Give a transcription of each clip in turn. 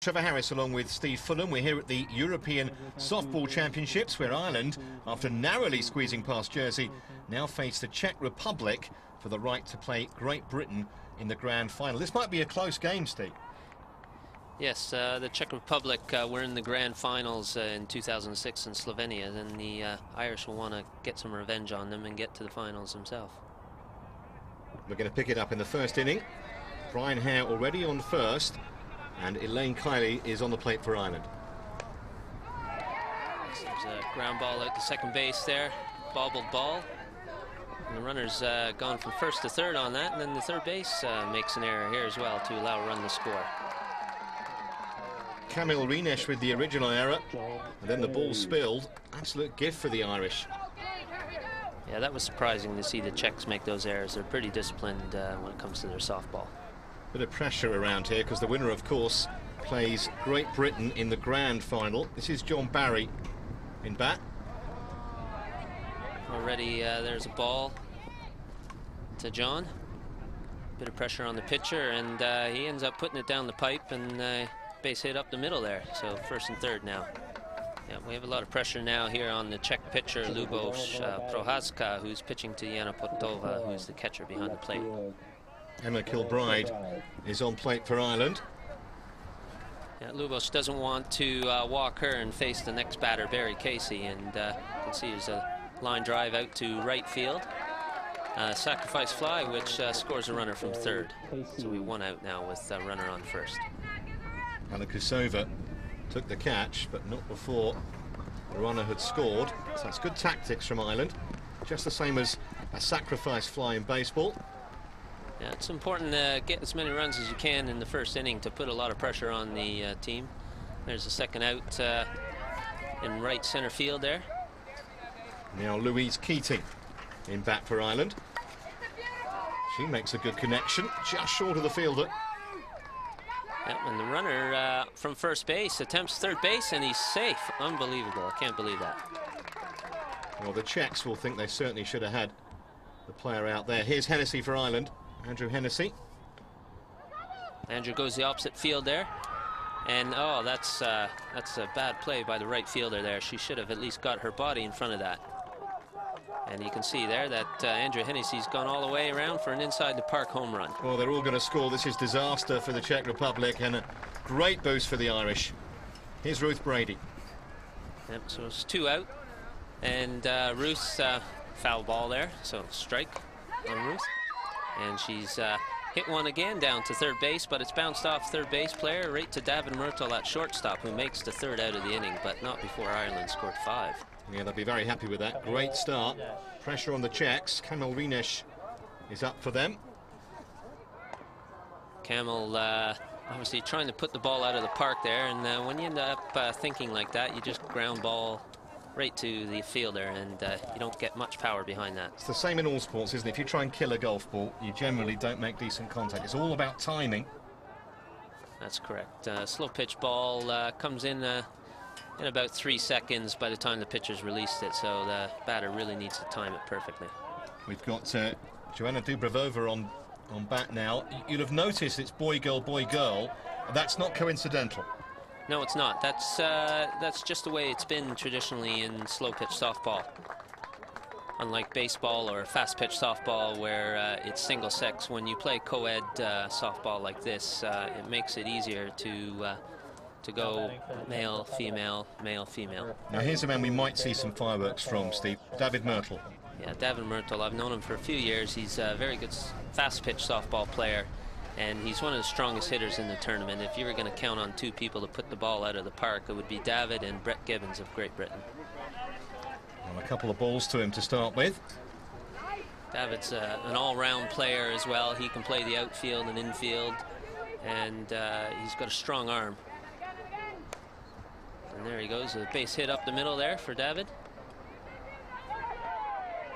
Trevor Harris along with Steve Fulham. We're here at the European Softball Championships where Ireland, after narrowly squeezing past Jersey, now face the Czech Republic for the right to play Great Britain in the grand final. This might be a close game, Steve. Yes, the Czech Republic were in the grand finals in 2006 in Slovenia, and the Irish will want to get some revenge on them and get to the finals themselves. We're going to pick it up in the first inning. Brian Hare already on first, and Elaine Kiley is on the plate for Ireland. There's a ground ball out to second base there, bobbled ball. And the runner's gone from first to third on that, and then the third base makes an error here as well to allow a run to score. Kamil Rinesh with the original error, and then the ball spilled. Absolute gift for the Irish. Yeah, that was surprising to see the Czechs make those errors. They're pretty disciplined when it comes to their softball. Bit of pressure around here because the winner, of course, plays Great Britain in the grand final. This is John Barry in bat. Already there's a ball to John. Bit of pressure on the pitcher, and he ends up putting it down the pipe, and base hit up the middle there. So first and third now. Yeah, we have a lot of pressure now here on the Czech pitcher, Luboš Procházka, who's pitching to Jana Potova, who's the catcher behind the plate. Emma Kilbride is on plate for Ireland. Yeah, Luboš doesn't want to walk her and face the next batter, Barry Casey, and you can see there's a line drive out to right field. Sacrifice fly, which scores a runner from third. So we one out now with a runner on first. Anna Kusova took the catch, but not before the runner had scored. So that's good tactics from Ireland, just the same as a sacrifice fly in baseball. Yeah, it's important to get as many runs as you can in the first inning to put a lot of pressure on the team. There's a second out in right center field there. Now Louise Keating in bat for Ireland. She makes a good connection, just short of the fielder. Yeah, and the runner from first base attempts third base, and he's safe. Unbelievable. I can't believe that. Well, the Czechs will think they certainly should have had the player out there. Here's Hennessy for Ireland. Andrew Hennessy. Andrew goes the opposite field there. And, oh, that's a bad play by the right fielder there. She should have at least got her body in front of that. And you can see there that Andrew Hennessy's gone all the way around for an inside-the-park home run. Well, they're all going to score. This is disaster for the Czech Republic and a great boost for the Irish. Here's Ruth Brady. Yep, so it's two out. And Ruth's foul ball there, so strike on Ruth. And she's hit one again down to third base, but it's bounced off third base player right to David Myrtle at shortstop, who makes the third out of the inning, but not before Ireland scored 5. Yeah, they'll be very happy with that. Great start. Pressure on the Czechs. Kamil Rinesh is up for them. Kamil obviously trying to put the ball out of the park there, and when you end up thinking like that, you just ground ball right to the fielder, and you don't get much power behind that. It's the same in all sports, isn't it? If you try and kill a golf ball, you generally don't make decent contact. It's all about timing. That's correct. Slow pitch ball comes in about 3 seconds by the time the pitcher's released it, so the batter really needs to time it perfectly. We've got Joanna Dubravova on bat now. You'll have noticed it's boy, girl, boy, girl. That's not coincidental. No, it's not. That's just the way it's been traditionally in slow pitch softball. Unlike baseball or fast pitch softball where it's single sex, when you play co-ed softball like this, it makes it easier to go male, female, male, female. Now here's a man we might see some fireworks from, Steve. David Myrtle. Yeah, David Myrtle, I've known him for a few years. He's a very good fast pitch softball player, and he's one of the strongest hitters in the tournament. If you were going to count on 2 people to put the ball out of the park, it would be David and Brett Gibbons of Great Britain. Well, a couple of balls to him to start with. David's an all-round player as well. He can play the outfield and infield, and he's got a strong arm. And there he goes, a base hit up the middle there for David.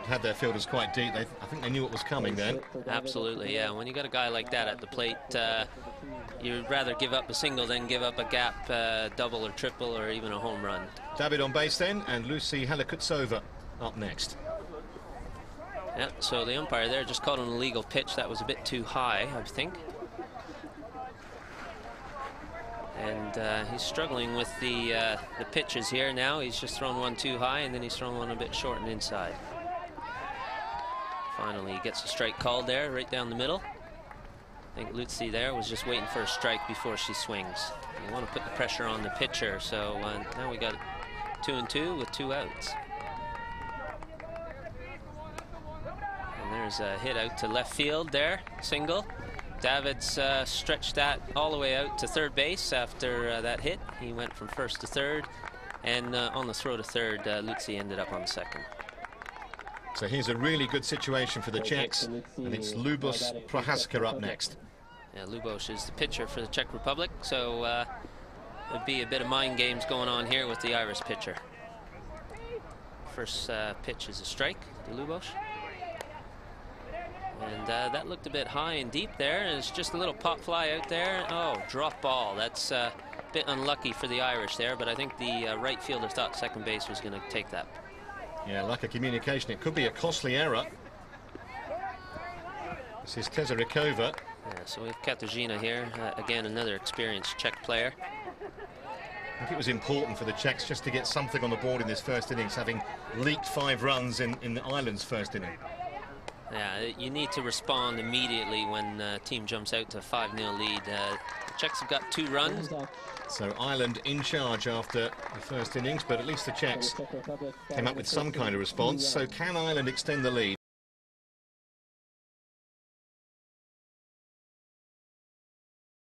Had their fielders quite deep. I think they knew what was coming then. Absolutely, yeah. When you got a guy like that at the plate, you'd rather give up a single than give up a gap double or triple or even a home run. David on base then, and Lucy Halikutsova up next. Yeah, so the umpire there just called an illegal pitch. That was a bit too high, I think. And he's struggling with the pitches here now. He's just thrown one too high, and then he's thrown one a bit short and inside. Finally, he gets a strike called there, right down the middle. I think Lucy there was just waiting for a strike before she swings. You want to put the pressure on the pitcher, so now we got 2-2 with 2 outs. And there's a hit out to left field there, single. Davids stretched that all the way out to third base after that hit. He went from first to third, and on the throw to third, Lucy ended up on second. So here's a really good situation for the Czechs, and it's Lubos Prohaska up next. Yeah, Lubos is the pitcher for the Czech Republic, so there'd be a bit of mind games going on here with the Irish pitcher. First pitch is a strike to Lubos. And that looked a bit high and deep there, and it's just a little pop fly out there. Oh, drop ball. That's a bit unlucky for the Irish there, but I think the right fielder thought second base was going to take that. Yeah, lack of communication. It could be a costly error. This is Tezarikova. Yeah, so we have Katarzyna here. Again, another experienced Czech player. I think it was important for the Czechs just to get something on the board in this first innings, having leaked 5 runs in Ireland's first inning. Yeah, you need to respond immediately when the team jumps out to a 5-0 lead. The Czechs have got 2 runs. So Ireland in charge after the first innings, but at least the Czechs came up with some kind of response. So can Ireland extend the lead?